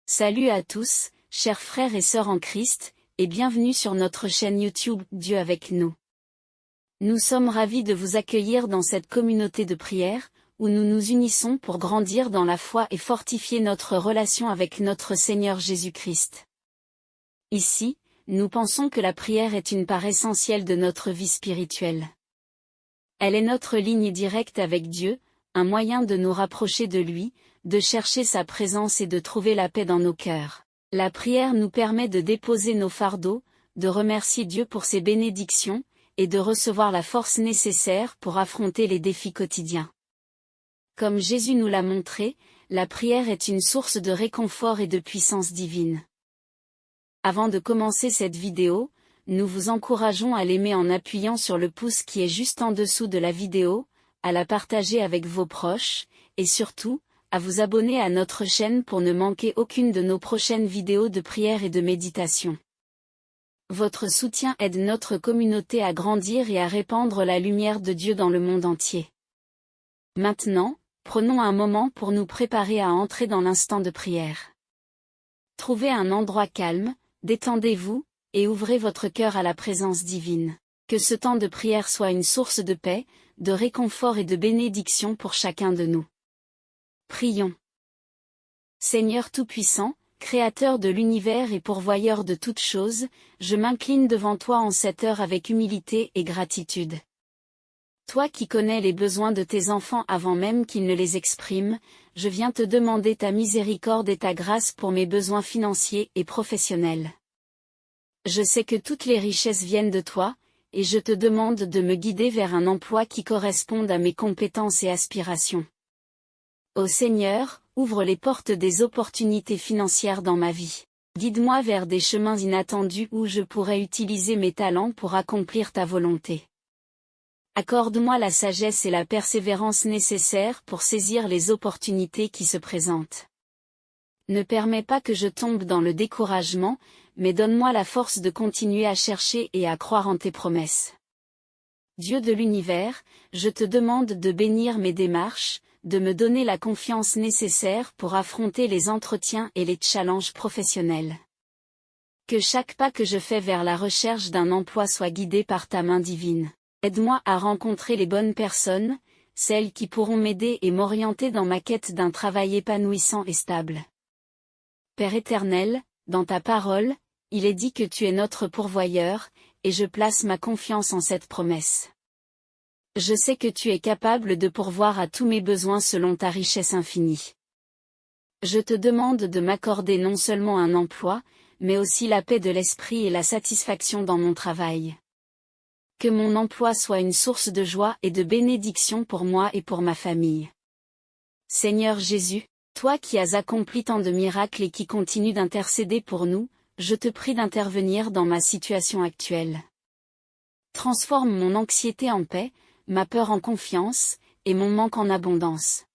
Salut à tous, chers frères et sœurs en Christ, et bienvenue sur notre chaîne YouTube Dieu avec nous. Nous sommes ravis de vous accueillir dans cette communauté de prière, où nous nous unissons pour grandir dans la foi et fortifier notre relation avec notre Seigneur Jésus-Christ. Ici, nous pensons que la prière est une part essentielle de notre vie spirituelle. Elle est notre ligne directe avec Dieu, un moyen de nous rapprocher de lui, de chercher sa présence et de trouver la paix dans nos cœurs. La prière nous permet de déposer nos fardeaux, de remercier Dieu pour ses bénédictions, et de recevoir la force nécessaire pour affronter les défis quotidiens. Comme Jésus nous l'a montré, la prière est une source de réconfort et de puissance divine. Avant de commencer cette vidéo, nous vous encourageons à l'aimer en appuyant sur le pouce qui est juste en dessous de la vidéo, à la partager avec vos proches, et surtout, à vous abonner à notre chaîne pour ne manquer aucune de nos prochaines vidéos de prière et de méditation. Votre soutien aide notre communauté à grandir et à répandre la lumière de Dieu dans le monde entier. Maintenant, prenons un moment pour nous préparer à entrer dans l'instant de prière. Trouvez un endroit calme, détendez-vous, et ouvrez votre cœur à la présence divine. Que ce temps de prière soit une source de paix, de réconfort et de bénédiction pour chacun de nous. Prions. Seigneur Tout-Puissant, Créateur de l'univers et pourvoyeur de toutes choses, je m'incline devant toi en cette heure avec humilité et gratitude. Toi qui connais les besoins de tes enfants avant même qu'ils ne les expriment, je viens te demander ta miséricorde et ta grâce pour mes besoins financiers et professionnels. Je sais que toutes les richesses viennent de toi, et je te demande de me guider vers un emploi qui corresponde à mes compétences et aspirations. Ô Seigneur, ouvre les portes des opportunités financières dans ma vie. Guide-moi vers des chemins inattendus où je pourrai utiliser mes talents pour accomplir ta volonté. Accorde-moi la sagesse et la persévérance nécessaires pour saisir les opportunités qui se présentent. Ne permets pas que je tombe dans le découragement, mais donne-moi la force de continuer à chercher et à croire en tes promesses. Dieu de l'univers, je te demande de bénir mes démarches, de me donner la confiance nécessaire pour affronter les entretiens et les challenges professionnels. Que chaque pas que je fais vers la recherche d'un emploi soit guidé par ta main divine. Aide-moi à rencontrer les bonnes personnes, celles qui pourront m'aider et m'orienter dans ma quête d'un travail épanouissant et stable. Père éternel, dans ta parole, il est dit que tu es notre pourvoyeur, et je place ma confiance en cette promesse. Je sais que tu es capable de pourvoir à tous mes besoins selon ta richesse infinie. Je te demande de m'accorder non seulement un emploi, mais aussi la paix de l'esprit et la satisfaction dans mon travail. Que mon emploi soit une source de joie et de bénédiction pour moi et pour ma famille. Seigneur Jésus, toi qui as accompli tant de miracles et qui continues d'intercéder pour nous, je te prie d'intervenir dans ma situation actuelle. Transforme mon anxiété en paix, ma peur en confiance, et mon manque en abondance.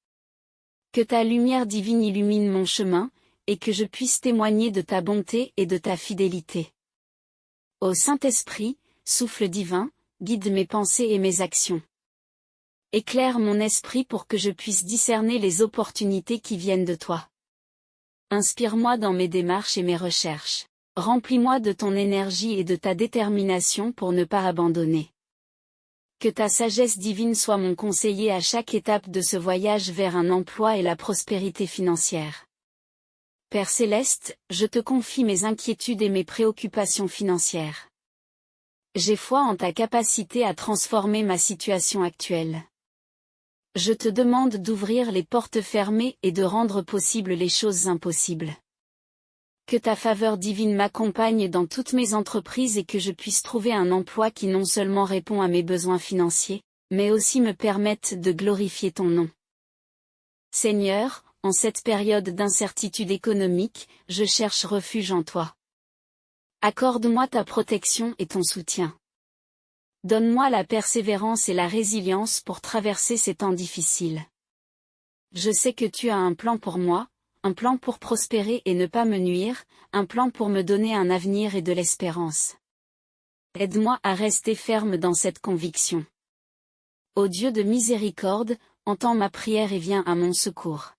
Que ta lumière divine illumine mon chemin, et que je puisse témoigner de ta bonté et de ta fidélité. Ô Saint-Esprit, souffle divin, guide mes pensées et mes actions. Éclaire mon esprit pour que je puisse discerner les opportunités qui viennent de toi. Inspire-moi dans mes démarches et mes recherches. Remplis-moi de ton énergie et de ta détermination pour ne pas abandonner. Que ta sagesse divine soit mon conseiller à chaque étape de ce voyage vers un emploi et la prospérité financière. Père céleste, je te confie mes inquiétudes et mes préoccupations financières. J'ai foi en ta capacité à transformer ma situation actuelle. Je te demande d'ouvrir les portes fermées et de rendre possibles les choses impossibles. Que ta faveur divine m'accompagne dans toutes mes entreprises et que je puisse trouver un emploi qui non seulement répond à mes besoins financiers, mais aussi me permette de glorifier ton nom. Seigneur, en cette période d'incertitude économique, je cherche refuge en toi. Accorde-moi ta protection et ton soutien. Donne-moi la persévérance et la résilience pour traverser ces temps difficiles. Je sais que tu as un plan pour moi, un plan pour prospérer et ne pas me nuire, un plan pour me donner un avenir et de l'espérance. Aide-moi à rester ferme dans cette conviction. Ô Dieu de miséricorde, entends ma prière et viens à mon secours.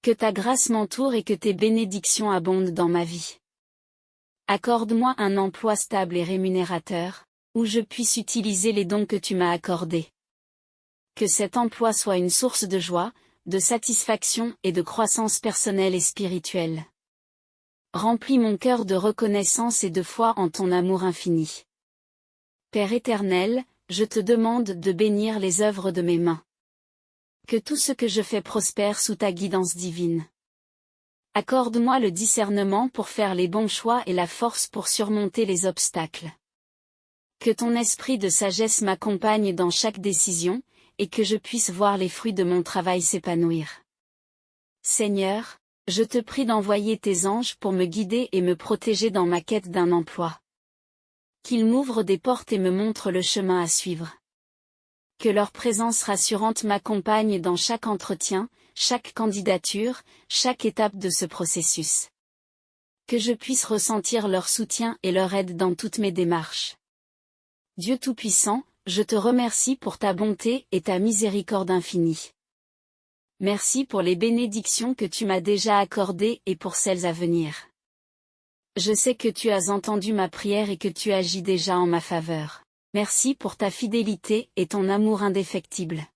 Que ta grâce m'entoure et que tes bénédictions abondent dans ma vie. Accorde-moi un emploi stable et rémunérateur, où je puisse utiliser les dons que tu m'as accordés. Que cet emploi soit une source de joie, de satisfaction et de croissance personnelle et spirituelle. Remplis mon cœur de reconnaissance et de foi en ton amour infini. Père éternel, je te demande de bénir les œuvres de mes mains. Que tout ce que je fais prospère sous ta guidance divine. Accorde-moi le discernement pour faire les bons choix et la force pour surmonter les obstacles. Que ton esprit de sagesse m'accompagne dans chaque décision, et que je puisse voir les fruits de mon travail s'épanouir. Seigneur, je te prie d'envoyer tes anges pour me guider et me protéger dans ma quête d'un emploi. Qu'ils m'ouvrent des portes et me montrent le chemin à suivre. Que leur présence rassurante m'accompagne dans chaque entretien, chaque candidature, chaque étape de ce processus. Que je puisse ressentir leur soutien et leur aide dans toutes mes démarches. Dieu Tout-Puissant, je te remercie pour ta bonté et ta miséricorde infinie. Merci pour les bénédictions que tu m'as déjà accordées et pour celles à venir. Je sais que tu as entendu ma prière et que tu agis déjà en ma faveur. Merci pour ta fidélité et ton amour indéfectible.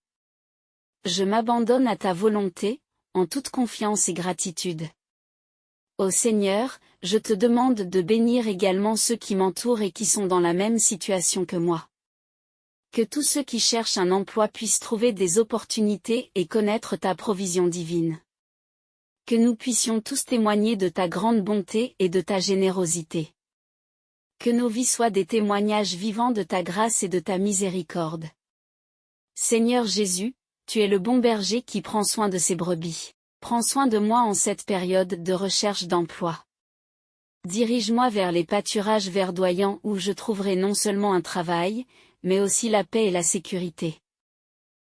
Je m'abandonne à ta volonté, en toute confiance et gratitude. Ô Seigneur, je te demande de bénir également ceux qui m'entourent et qui sont dans la même situation que moi. Que tous ceux qui cherchent un emploi puissent trouver des opportunités et connaître ta provision divine. Que nous puissions tous témoigner de ta grande bonté et de ta générosité. Que nos vies soient des témoignages vivants de ta grâce et de ta miséricorde. Seigneur Jésus, tu es le bon berger qui prend soin de ses brebis. Prends soin de moi en cette période de recherche d'emploi. Dirige-moi vers les pâturages verdoyants où je trouverai non seulement un travail, mais aussi la paix et la sécurité.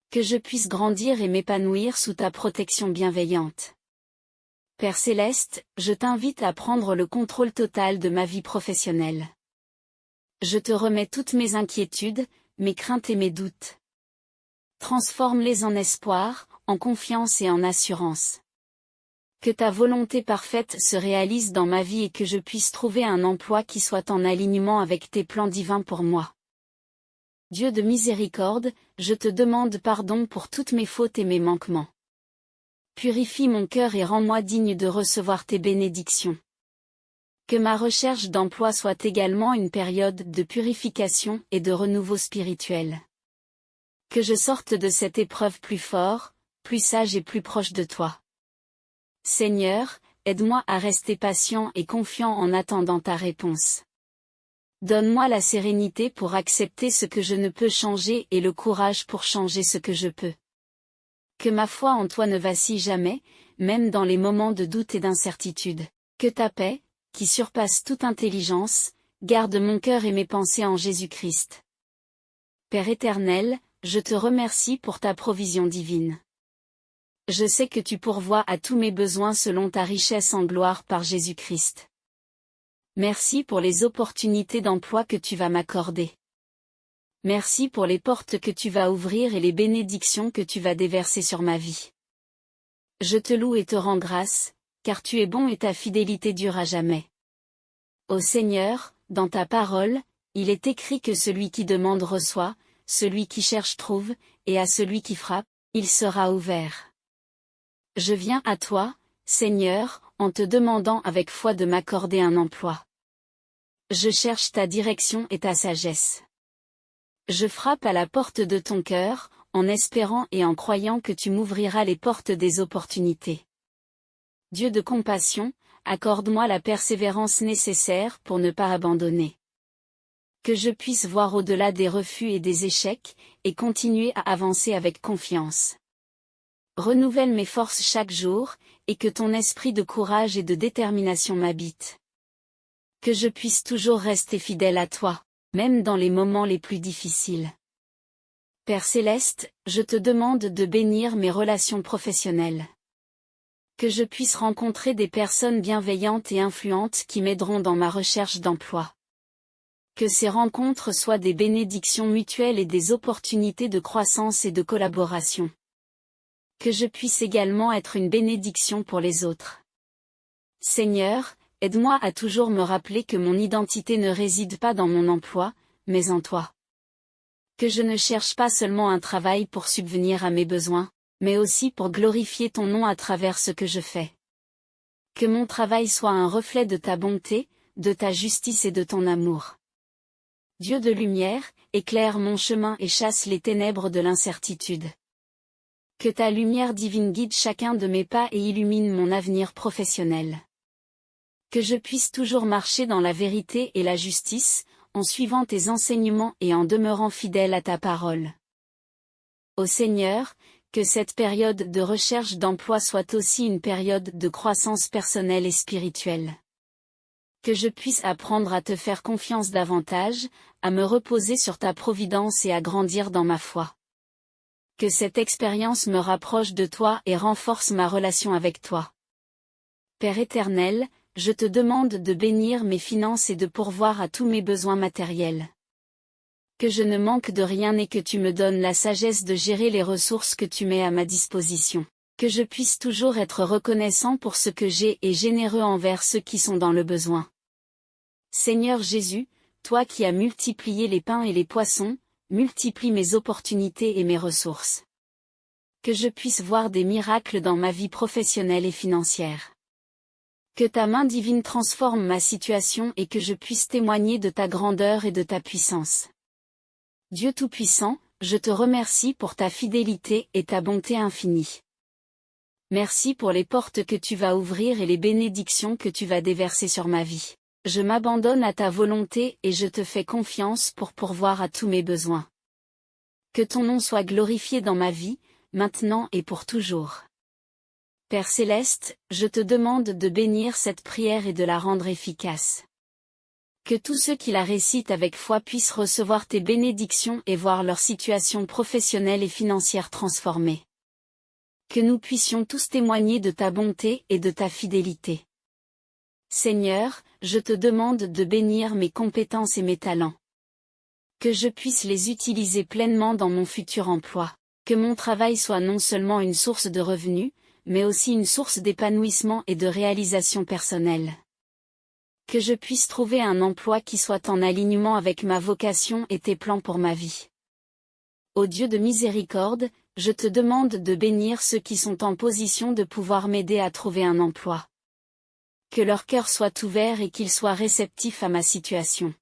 Que je puisse grandir et m'épanouir sous ta protection bienveillante. Père Céleste, je t'invite à prendre le contrôle total de ma vie professionnelle. Je te remets toutes mes inquiétudes, mes craintes et mes doutes. Transforme-les en espoir, en confiance et en assurance. Que ta volonté parfaite se réalise dans ma vie et que je puisse trouver un emploi qui soit en alignement avec tes plans divins pour moi. Dieu de miséricorde, je te demande pardon pour toutes mes fautes et mes manquements. Purifie mon cœur et rends-moi digne de recevoir tes bénédictions. Que ma recherche d'emploi soit également une période de purification et de renouveau spirituel. Que je sorte de cette épreuve plus fort, plus sage et plus proche de toi. Seigneur, aide-moi à rester patient et confiant en attendant ta réponse. Donne-moi la sérénité pour accepter ce que je ne peux changer et le courage pour changer ce que je peux. Que ma foi en toi ne vacille jamais, même dans les moments de doute et d'incertitude. Que ta paix, qui surpasse toute intelligence, garde mon cœur et mes pensées en Jésus-Christ. Père éternel, je te remercie pour ta provision divine. Je sais que tu pourvois à tous mes besoins selon ta richesse en gloire par Jésus-Christ. Merci pour les opportunités d'emploi que tu vas m'accorder. Merci pour les portes que tu vas ouvrir et les bénédictions que tu vas déverser sur ma vie. Je te loue et te rends grâce, car tu es bon et ta fidélité dure à jamais. Ô Seigneur, dans ta parole, il est écrit que celui qui demande reçoit, celui qui cherche trouve, et à celui qui frappe, il sera ouvert. Je viens à toi, Seigneur, en te demandant avec foi de m'accorder un emploi. Je cherche ta direction et ta sagesse. Je frappe à la porte de ton cœur, en espérant et en croyant que tu m'ouvriras les portes des opportunités. Dieu de compassion, accorde-moi la persévérance nécessaire pour ne pas abandonner. Que je puisse voir au-delà des refus et des échecs, et continuer à avancer avec confiance. Renouvelle mes forces chaque jour, et que ton esprit de courage et de détermination m'habite. Que je puisse toujours rester fidèle à toi, même dans les moments les plus difficiles. Père Céleste, je te demande de bénir mes relations professionnelles. Que je puisse rencontrer des personnes bienveillantes et influentes qui m'aideront dans ma recherche d'emploi. Que ces rencontres soient des bénédictions mutuelles et des opportunités de croissance et de collaboration. Que je puisse également être une bénédiction pour les autres. Seigneur, aide-moi à toujours me rappeler que mon identité ne réside pas dans mon emploi, mais en toi. Que je ne cherche pas seulement un travail pour subvenir à mes besoins, mais aussi pour glorifier ton nom à travers ce que je fais. Que mon travail soit un reflet de ta bonté, de ta justice et de ton amour. Dieu de lumière, éclaire mon chemin et chasse les ténèbres de l'incertitude. Que ta lumière divine guide chacun de mes pas et illumine mon avenir professionnel. Que je puisse toujours marcher dans la vérité et la justice, en suivant tes enseignements et en demeurant fidèle à ta parole. Ô Seigneur, que cette période de recherche d'emploi soit aussi une période de croissance personnelle et spirituelle. Que je puisse apprendre à te faire confiance davantage, à me reposer sur ta providence et à grandir dans ma foi. Que cette expérience me rapproche de toi et renforce ma relation avec toi. Père éternel, je te demande de bénir mes finances et de pourvoir à tous mes besoins matériels. Que je ne manque de rien et que tu me donnes la sagesse de gérer les ressources que tu mets à ma disposition. Que je puisse toujours être reconnaissant pour ce que j'ai et généreux envers ceux qui sont dans le besoin. Seigneur Jésus, toi qui as multiplié les pains et les poissons, multiplie mes opportunités et mes ressources. Que je puisse voir des miracles dans ma vie professionnelle et financière. Que ta main divine transforme ma situation et que je puisse témoigner de ta grandeur et de ta puissance. Dieu Tout-Puissant, je te remercie pour ta fidélité et ta bonté infinie. Merci pour les portes que tu vas ouvrir et les bénédictions que tu vas déverser sur ma vie. Je m'abandonne à ta volonté et je te fais confiance pour pourvoir à tous mes besoins. Que ton nom soit glorifié dans ma vie, maintenant et pour toujours. Père Céleste, je te demande de bénir cette prière et de la rendre efficace. Que tous ceux qui la récitent avec foi puissent recevoir tes bénédictions et voir leur situation professionnelle et financière transformée. Que nous puissions tous témoigner de ta bonté et de ta fidélité. Seigneur, je te demande de bénir mes compétences et mes talents. Que je puisse les utiliser pleinement dans mon futur emploi. Que mon travail soit non seulement une source de revenus, mais aussi une source d'épanouissement et de réalisation personnelle. Que je puisse trouver un emploi qui soit en alignement avec ma vocation et tes plans pour ma vie. Ô Dieu de miséricorde, je te demande de bénir ceux qui sont en position de pouvoir m'aider à trouver un emploi. Que leur cœur soit ouvert et qu'ils soient réceptifs à ma situation.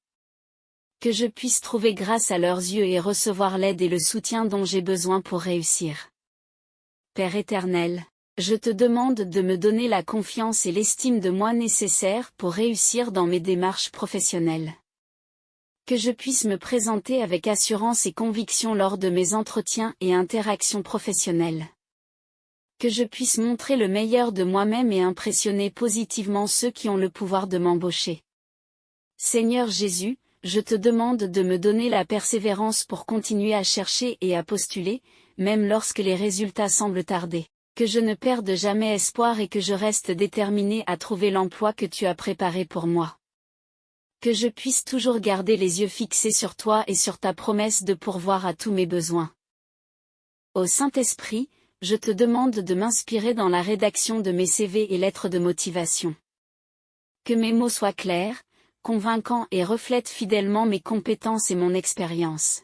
Que je puisse trouver grâce à leurs yeux et recevoir l'aide et le soutien dont j'ai besoin pour réussir. Père éternel, je te demande de me donner la confiance et l'estime de moi nécessaires pour réussir dans mes démarches professionnelles. Que je puisse me présenter avec assurance et conviction lors de mes entretiens et interactions professionnelles. Que je puisse montrer le meilleur de moi-même et impressionner positivement ceux qui ont le pouvoir de m'embaucher. Seigneur Jésus, je te demande de me donner la persévérance pour continuer à chercher et à postuler, même lorsque les résultats semblent tarder. Que je ne perde jamais espoir et que je reste déterminé à trouver l'emploi que tu as préparé pour moi. Que je puisse toujours garder les yeux fixés sur toi et sur ta promesse de pourvoir à tous mes besoins. Ô Saint-Esprit, je te demande de m'inspirer dans la rédaction de mes CV et lettres de motivation. Que mes mots soient clairs, convaincants et reflètent fidèlement mes compétences et mon expérience.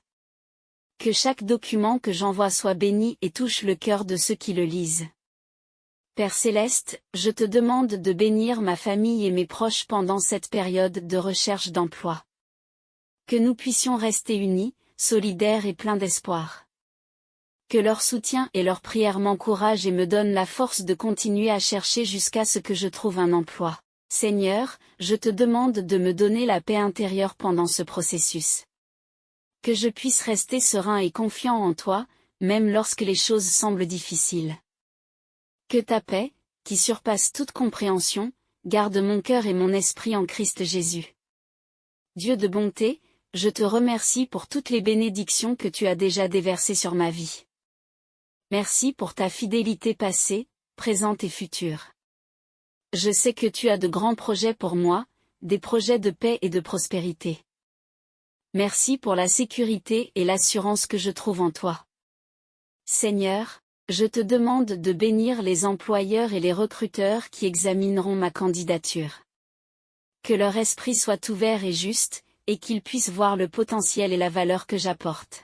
Que chaque document que j'envoie soit béni et touche le cœur de ceux qui le lisent. Père Céleste, je te demande de bénir ma famille et mes proches pendant cette période de recherche d'emploi. Que nous puissions rester unis, solidaires et pleins d'espoir. Que leur soutien et leur prière m'encouragent et me donnent la force de continuer à chercher jusqu'à ce que je trouve un emploi. Seigneur, je te demande de me donner la paix intérieure pendant ce processus. Que je puisse rester serein et confiant en toi, même lorsque les choses semblent difficiles. Que ta paix, qui surpasse toute compréhension, garde mon cœur et mon esprit en Christ Jésus. Dieu de bonté, je te remercie pour toutes les bénédictions que tu as déjà déversées sur ma vie. Merci pour ta fidélité passée, présente et future. Je sais que tu as de grands projets pour moi, des projets de paix et de prospérité. Merci pour la sécurité et l'assurance que je trouve en toi. Seigneur, Je te demande de bénir les employeurs et les recruteurs qui examineront ma candidature. Que leur esprit soit ouvert et juste, et qu'ils puissent voir le potentiel et la valeur que j'apporte.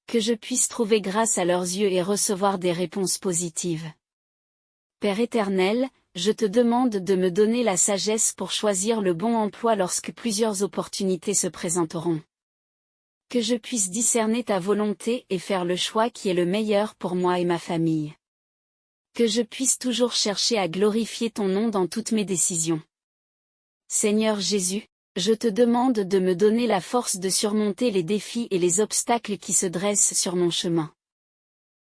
Que je puisse trouver grâce à leurs yeux et recevoir des réponses positives. Père éternel, je te demande de me donner la sagesse pour choisir le bon emploi lorsque plusieurs opportunités se présenteront. Que je puisse discerner ta volonté et faire le choix qui est le meilleur pour moi et ma famille. Que je puisse toujours chercher à glorifier ton nom dans toutes mes décisions. Seigneur Jésus, je te demande de me donner la force de surmonter les défis et les obstacles qui se dressent sur mon chemin.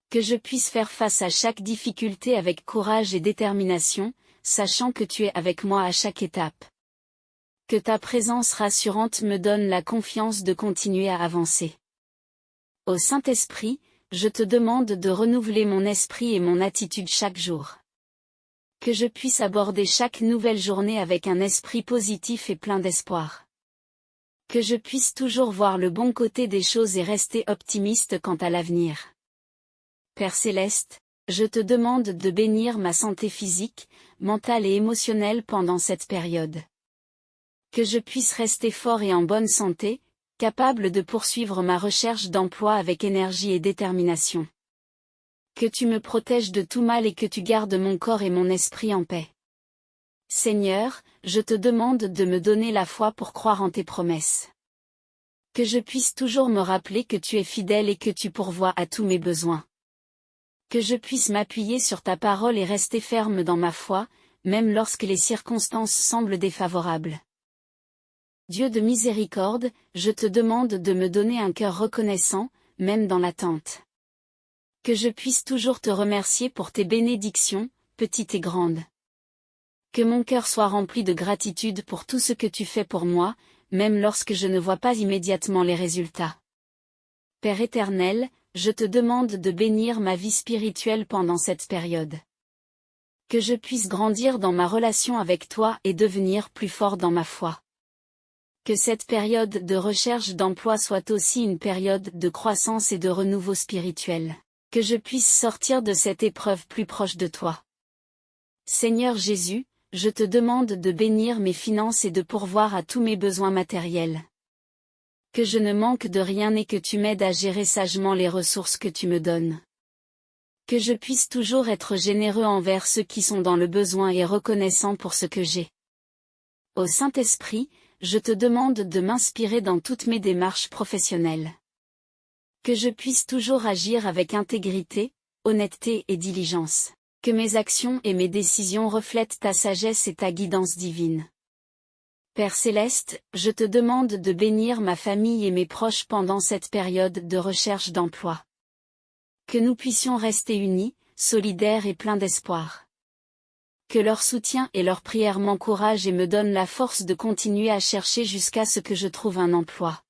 Que je puisse faire face à chaque difficulté avec courage et détermination, sachant que tu es avec moi à chaque étape. Que ta présence rassurante me donne la confiance de continuer à avancer. Ô Saint-Esprit, je te demande de renouveler mon esprit et mon attitude chaque jour. Que je puisse aborder chaque nouvelle journée avec un esprit positif et plein d'espoir. Que je puisse toujours voir le bon côté des choses et rester optimiste quant à l'avenir. Père Céleste, je te demande de bénir ma santé physique, mentale et émotionnelle pendant cette période. Que je puisse rester fort et en bonne santé, capable de poursuivre ma recherche d'emploi avec énergie et détermination. Que tu me protèges de tout mal et que tu gardes mon corps et mon esprit en paix. Seigneur, je te demande de me donner la foi pour croire en tes promesses. Que je puisse toujours me rappeler que tu es fidèle et que tu pourvois à tous mes besoins. Que je puisse m'appuyer sur ta parole et rester ferme dans ma foi, même lorsque les circonstances semblent défavorables. Dieu de miséricorde, je te demande de me donner un cœur reconnaissant, même dans l'attente. Que je puisse toujours te remercier pour tes bénédictions, petites et grandes. Que mon cœur soit rempli de gratitude pour tout ce que tu fais pour moi, même lorsque je ne vois pas immédiatement les résultats. Père éternel, je te demande de bénir ma vie spirituelle pendant cette période. Que je puisse grandir dans ma relation avec toi et devenir plus fort dans ma foi. Que cette période de recherche d'emploi soit aussi une période de croissance et de renouveau spirituel. Que je puisse sortir de cette épreuve plus proche de toi. Seigneur Jésus, je te demande de bénir mes finances et de pourvoir à tous mes besoins matériels. Que je ne manque de rien et que tu m'aides à gérer sagement les ressources que tu me donnes. Que je puisse toujours être généreux envers ceux qui sont dans le besoin et reconnaissant pour ce que j'ai. Ô Saint-Esprit, je te demande de m'inspirer dans toutes mes démarches professionnelles. Que je puisse toujours agir avec intégrité, honnêteté et diligence. Que mes actions et mes décisions reflètent ta sagesse et ta guidance divine. Père Céleste, je te demande de bénir ma famille et mes proches pendant cette période de recherche d'emploi. Que nous puissions rester unis, solidaires et pleins d'espoir. Que leur soutien et leurs prières m'encouragent et me donnent la force de continuer à chercher jusqu'à ce que je trouve un emploi.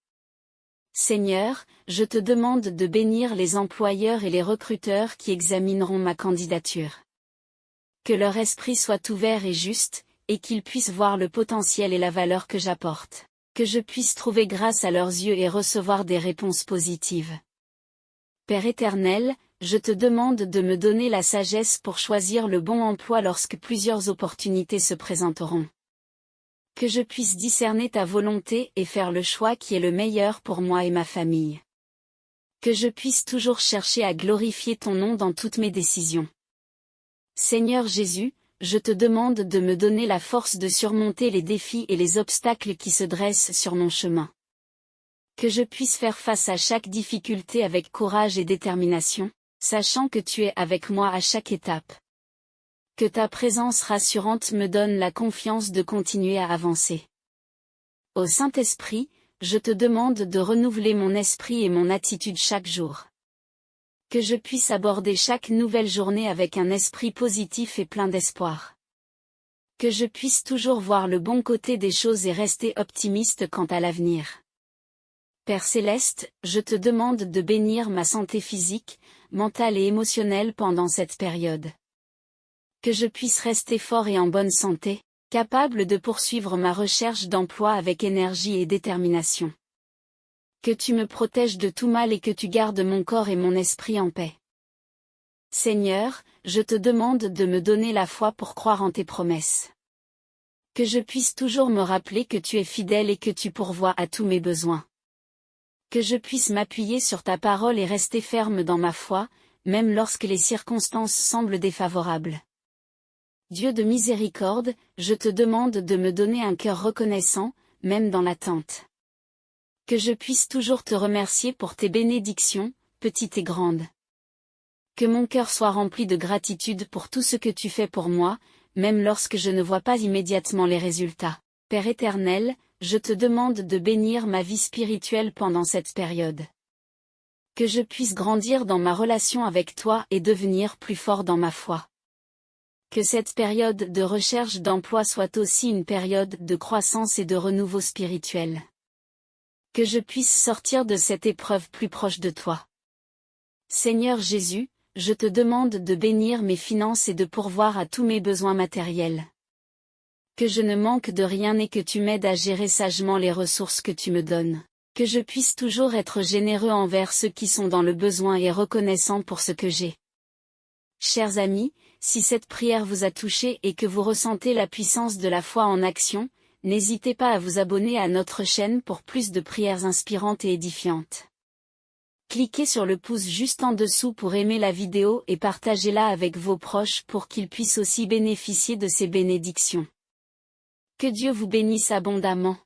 Seigneur, je te demande de bénir les employeurs et les recruteurs qui examineront ma candidature. Que leur esprit soit ouvert et juste, et qu'ils puissent voir le potentiel et la valeur que j'apporte. Que je puisse trouver grâce à leurs yeux et recevoir des réponses positives. Père éternel, je te demande de me donner la sagesse pour choisir le bon emploi lorsque plusieurs opportunités se présenteront. Que je puisse discerner ta volonté et faire le choix qui est le meilleur pour moi et ma famille. Que je puisse toujours chercher à glorifier ton nom dans toutes mes décisions. Seigneur Jésus, je te demande de me donner la force de surmonter les défis et les obstacles qui se dressent sur mon chemin. Que je puisse faire face à chaque difficulté avec courage et détermination, sachant que tu es avec moi à chaque étape. Que ta présence rassurante me donne la confiance de continuer à avancer. Ô Saint-Esprit, je te demande de renouveler mon esprit et mon attitude chaque jour. Que je puisse aborder chaque nouvelle journée avec un esprit positif et plein d'espoir. Que je puisse toujours voir le bon côté des choses et rester optimiste quant à l'avenir. Père Céleste, je te demande de bénir ma santé physique, mentale et émotionnelle pendant cette période. Que je puisse rester fort et en bonne santé, capable de poursuivre ma recherche d'emploi avec énergie et détermination. Que tu me protèges de tout mal et que tu gardes mon corps et mon esprit en paix. Seigneur, je te demande de me donner la foi pour croire en tes promesses. Que je puisse toujours me rappeler que tu es fidèle et que tu pourvois à tous mes besoins. Que je puisse m'appuyer sur ta parole et rester ferme dans ma foi, même lorsque les circonstances semblent défavorables. Dieu de miséricorde, je te demande de me donner un cœur reconnaissant, même dans l'attente. Que je puisse toujours te remercier pour tes bénédictions, petites et grandes. Que mon cœur soit rempli de gratitude pour tout ce que tu fais pour moi, même lorsque je ne vois pas immédiatement les résultats. Père éternel, je te demande de bénir ma vie spirituelle pendant cette période. Que je puisse grandir dans ma relation avec toi et devenir plus fort dans ma foi. Que cette période de recherche d'emploi soit aussi une période de croissance et de renouveau spirituel. Que je puisse sortir de cette épreuve plus proche de toi. Seigneur Jésus, je te demande de bénir mes finances et de pourvoir à tous mes besoins matériels. Que je ne manque de rien et que tu m'aides à gérer sagement les ressources que tu me donnes. Que je puisse toujours être généreux envers ceux qui sont dans le besoin et reconnaissant pour ce que j'ai. Chers amis, si cette prière vous a touché et que vous ressentez la puissance de la foi en action, n'hésitez pas à vous abonner à notre chaîne pour plus de prières inspirantes et édifiantes. Cliquez sur le pouce juste en dessous pour aimer la vidéo et partagez-la avec vos proches pour qu'ils puissent aussi bénéficier de ces bénédictions. Que Dieu vous bénisse abondamment.